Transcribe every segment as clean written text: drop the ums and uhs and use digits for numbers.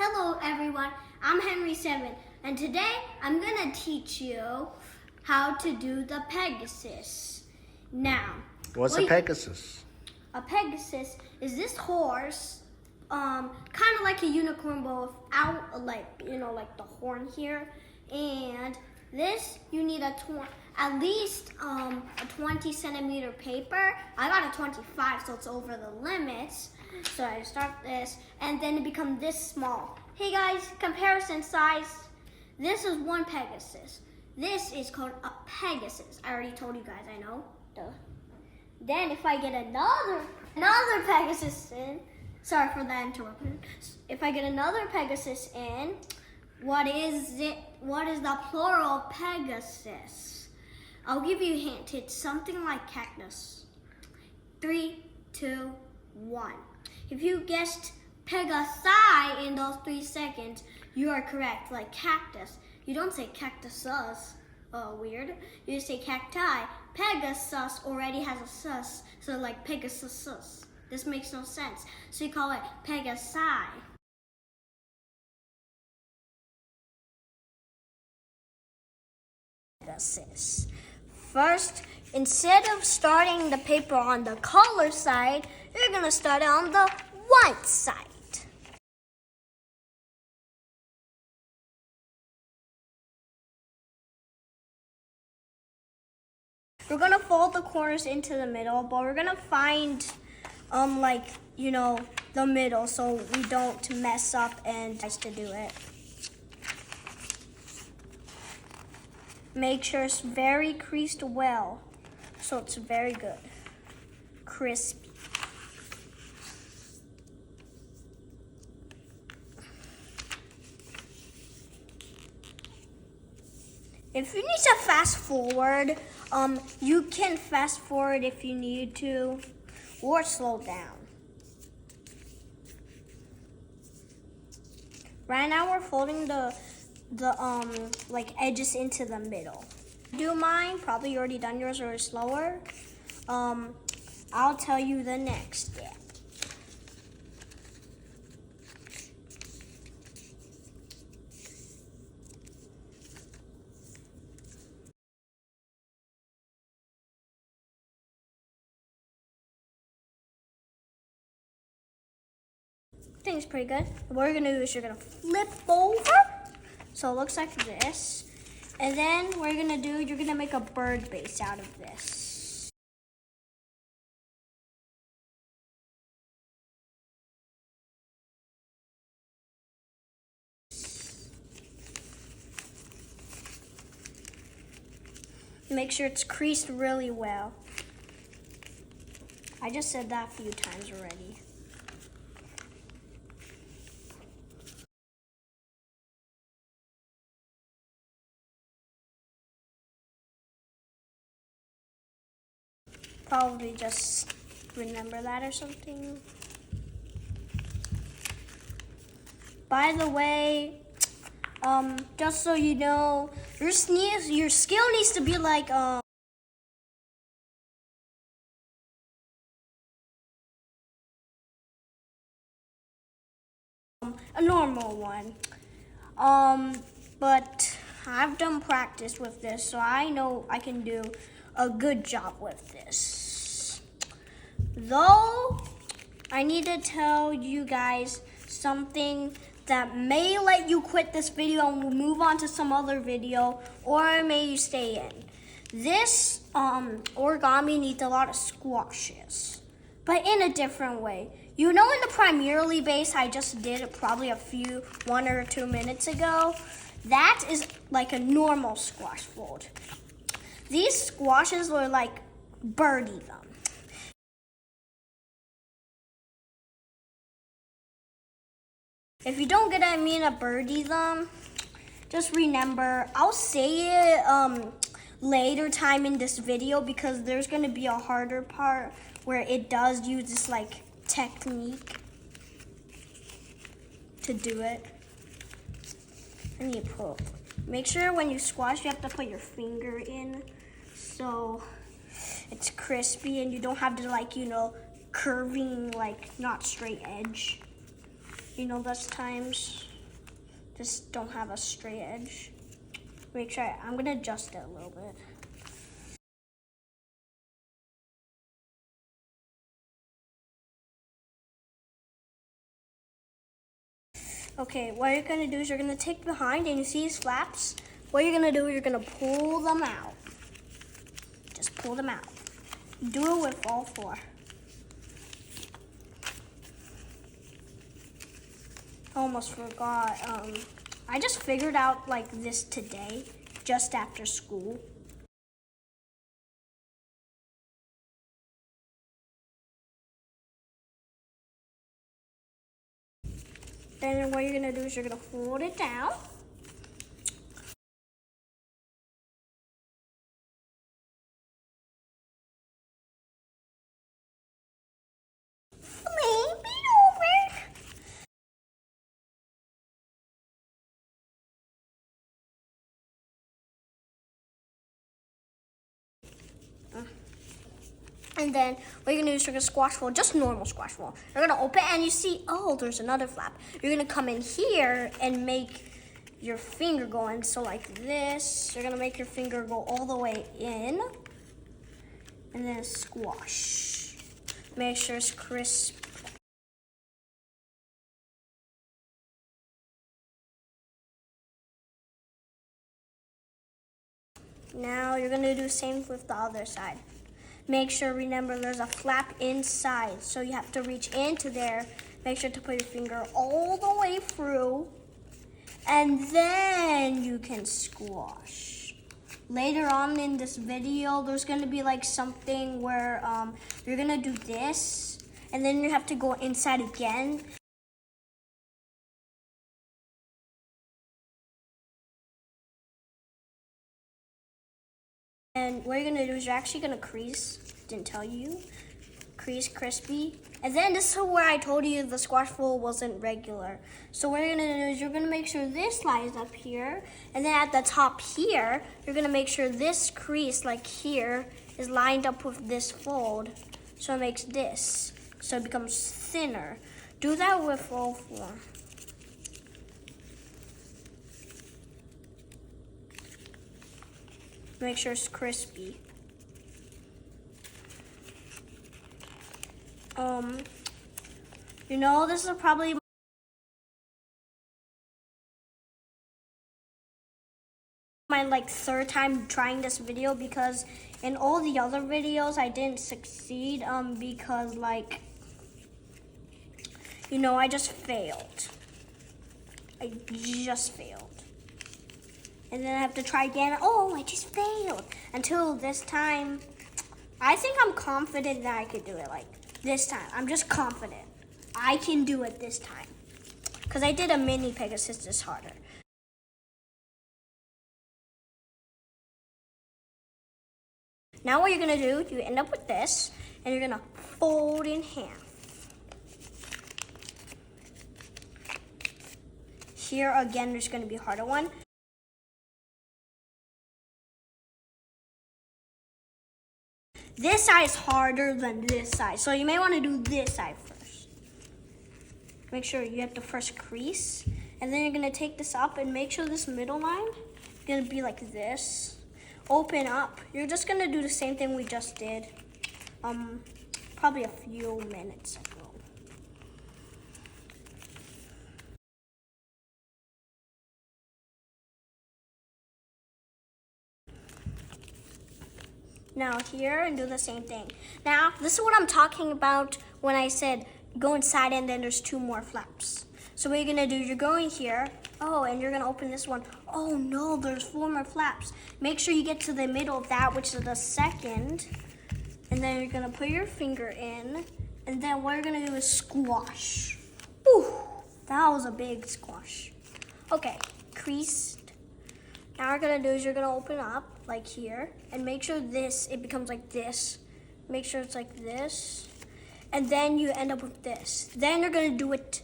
Hello everyone, I'm henryseven, and today I'm gonna teach you how to do the Pegasus. Now, what's a Pegasus? A Pegasus is this horse, kind of like a unicorn, but without like the horn here. And this you need at least a 20 centimeter paper. I got a 25, so it's over the limits. So I start this, and then it becomes this small. Hey guys, comparison size. This is one Pegasus. This is called a Pegasus. I already told you guys, I know. Duh. Then if I get another Pegasus in, sorry for that interruption. If I get another Pegasus in, what is it? What is the plural of Pegasus? I'll give you a hint. It's something like cactus. 3, 2, 1. If you guessed Pegasi in those 3 seconds, you are correct. Like cactus. You don't say cactuses. Weird. You say cacti. Pegasus already has a sus, so like Pegasus. This makes no sense. So you call it Pegasi. Pegasus. First, instead of starting the paper on the color side, you're gonna start it on the white side. We're gonna fold the corners into the middle, but we're gonna find the middle so we don't mess up and tries to do it. Make sure it's very creased well, so it's very good. Crispy. If you need to fast forward, you can fast forward if you need to, or slow down. Right now we're folding the edges into the middle. Do mine, probably you already done yours or slower. I'll tell you the next step. I think it's pretty good. What you're gonna do is you're gonna flip over, so it looks like this. And then what you're gonna do, you're gonna make a bird base out of this. Make sure it's creased really well. I just said that a few times already. Probably just remember that or something. By the way, just so you know, your skill needs to be like a normal one. But I've done practice with this, so I know I can do a good job with this. Though, I need to tell you guys something that may let you quit this video and move on to some other video, or may you stay in. This origami needs a lot of squashes, but in a different way. You know, in the primarily base I just did probably 1 or 2 minutes ago, that is like a normal squash fold. These squashes were like birdie them. If you don't get what I mean, a birdie them, just remember, I'll say it later time in this video because there's gonna be a harder part where it does use this like technique to do it. And you make sure when you squash, you have to put your finger in so it's crispy and you don't have to curving, not straight edge. Those times. just don't have a straight edge. Make sure I'm gonna adjust it a little bit. Okay, what you're gonna do is you're gonna take behind and you see these flaps. What you're gonna do is you're gonna pull them out. Just pull them out. Do it with all four. Almost forgot. I just figured out like this today, just after school. Then what you're gonna do is you're gonna fold it down. Maybe over. And then what you're gonna do is you're gonna squash fold, just normal squash fold. You're gonna open and you see, oh, there's another flap. You're gonna come in here and make your finger go in. So like this, you're gonna make your finger go all the way in and then squash. Make sure it's crisp. Now you're gonna do the same with the other side. Make sure, remember, there's a flap inside. So you have to reach into there. Make sure to put your finger all the way through. And then you can squash. Later on in this video, there's gonna be like something where you're gonna do this. And then you have to go inside again. And what you're gonna do is you're actually gonna crease, didn't tell you, crease crispy. And then this is where I told you the squash fold wasn't regular. So what you're gonna do is you're gonna make sure this lies up here, and then at the top here, you're gonna make sure this crease, like here, is lined up with this fold, so it makes this, so it becomes thinner. Do that with all four. Make sure it's crispy. You know, this is probably my like third time trying this video, because in all the other videos I didn't succeed because like, you know, I just failed. I just failed. And then I have to try again. Oh, I just failed. Until this time, I think I'm confident that I could do it. Like this time, I'm just confident. I can do it this time. Because I did a mini Pegasus this harder. Now what you're gonna do, you end up with this, and you're gonna fold in half. Here again, there's gonna be a harder one. This side is harder than this side, so you may want to do this side first. Make sure you have to first crease, and then you're going to take this up and make sure this middle line is going to be like this. Open up. You're just going to do the same thing we just did probably a few minutes ago. Now here, and do the same thing. Now, this is what I'm talking about when I said go inside and then there's two more flaps. So what you're gonna do, you're going here, oh, and you're gonna open this one. Oh no, there's four more flaps. Make sure you get to the middle of that, which is the second, and then you're gonna put your finger in, and then what you're gonna do is squash. Ooh, that was a big squash. Okay, creased. Now what you're gonna do is you're gonna open up like here and make sure it becomes like this. Make sure it's like this. And then you end up with this. Then you're gonna do it.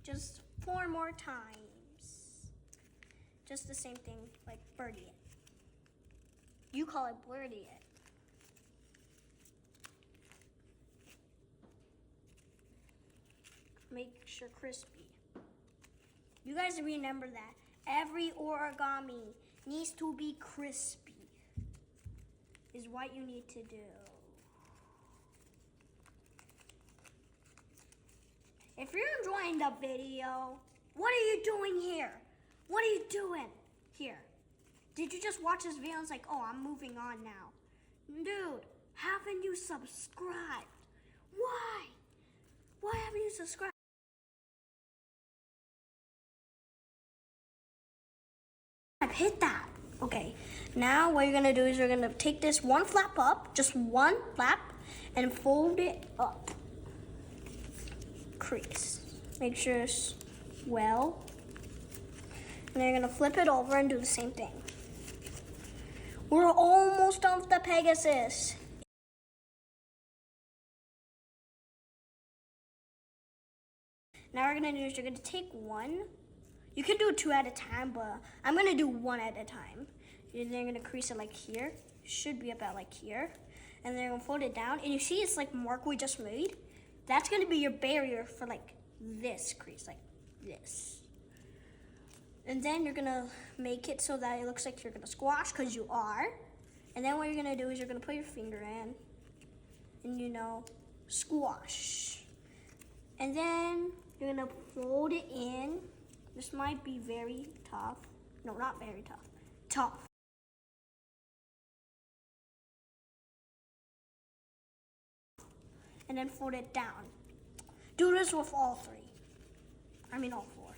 Just 4 more times. Just the same thing, like birdie it. You call it birdie it. Make sure crispy. You guys remember that. Every origami needs to be crispy. Is what you need to do. If you're enjoying the video, what are you doing here? What are you doing here? Did you just watch this video and it's like, oh, I'm moving on now? Dude, haven't you subscribed? Why? Why haven't you subscribed? Hit that. Okay, now what you're gonna do is you're gonna take this one flap up, just one flap, and fold it up. Crease. Make sure it's well. And then you're gonna flip it over and do the same thing. We're almost done with the Pegasus. Now what we're gonna do is you're gonna take one. You can do 2 at a time, but I'm gonna do 1 at a time. And then you're gonna crease it like here. Should be about like here. And then you're gonna fold it down. And you see it's like mark we just made? That's gonna be your barrier for like this crease, like this. And then you're gonna make it so that it looks like you're gonna squash, because you are. And then what you're gonna do is you're gonna put your finger in and squash. And then you're gonna fold it in. This might be very tough. No, not very tough. Tough. And then fold it down. Do this with all 3. I mean all 4.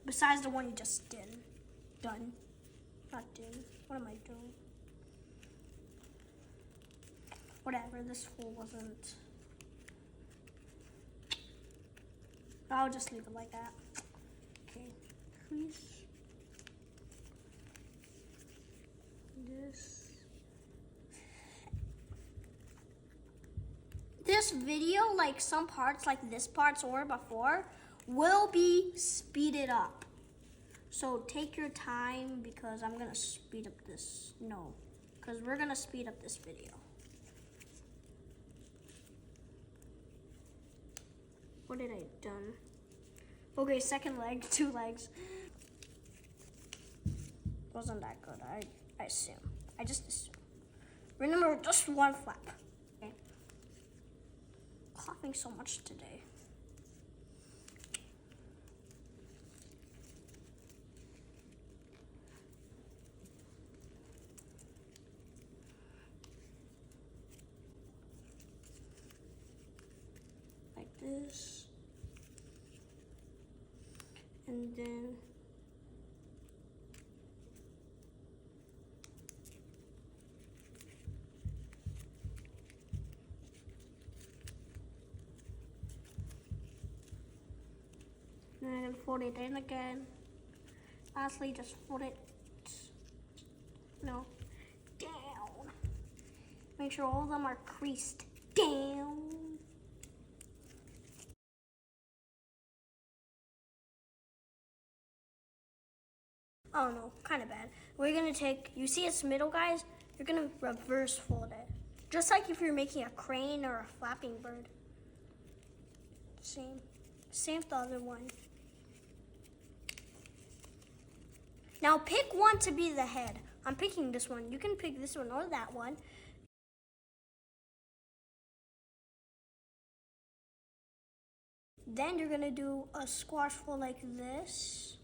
Besides the one you just did. Done. Not did. What am I doing? Whatever, this hole wasn't. I'll just leave it like that. Okay, crease. This video, like some parts, like this parts or before, will be speeded up. So take your time, because I'm gonna speed up this. No, because we're gonna speed up this video. What did I done? Okay, second leg, 2 legs. Wasn't that good, I assume. I just assume. Remember, just 1 flap. Okay. Coughing so much today. Like this. And then I'm gonna fold it in again. Lastly, just fold it down. Make sure all of them are creased down. Oh no, kind of bad. We're gonna take, you see its middle, guys? You're gonna reverse fold it. Just like if you're making a crane or a flapping bird. Same with the other one. Now pick one to be the head. I'm picking this one. You can pick this one or that one. Then you're gonna do a squash fold like this.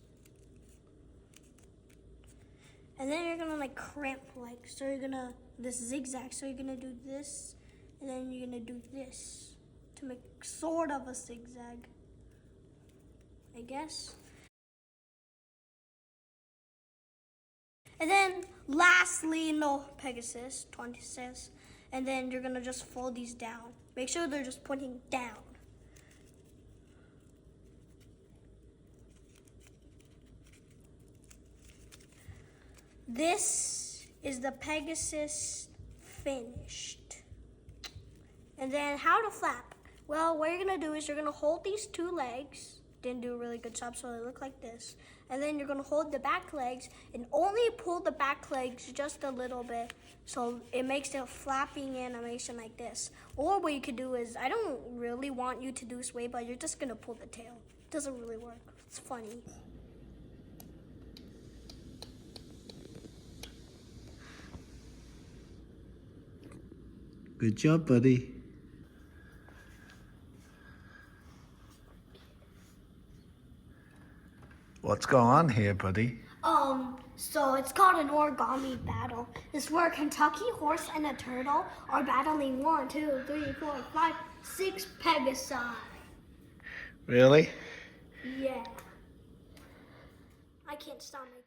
And then you're gonna like cramp like, so you're gonna, this zigzag, so you're gonna do this, and then you're gonna do this to make sort of a zigzag, I guess. And then lastly, no Pegasus, 26, and then you're gonna just fold these down. Make sure they're just pointing down. This is the Pegasus finished. And then how to flap. Well, what you're gonna do is you're gonna hold these 2 legs. Didn't do a really good job, so they look like this. and then you're gonna hold the back legs and only pull the back legs just a little bit, so it makes a flapping animation like this. Or what you could do is, I don't really want you to do sway, but you're just gonna pull the tail. It doesn't really work. It's funny. Good job, buddy. What's going on here, buddy? So it's called an origami battle. It's where a Kentucky horse and a turtle are battling 1, 2, 3, 4, 5, 6 Pegasi. Really? Yeah. I can't stop my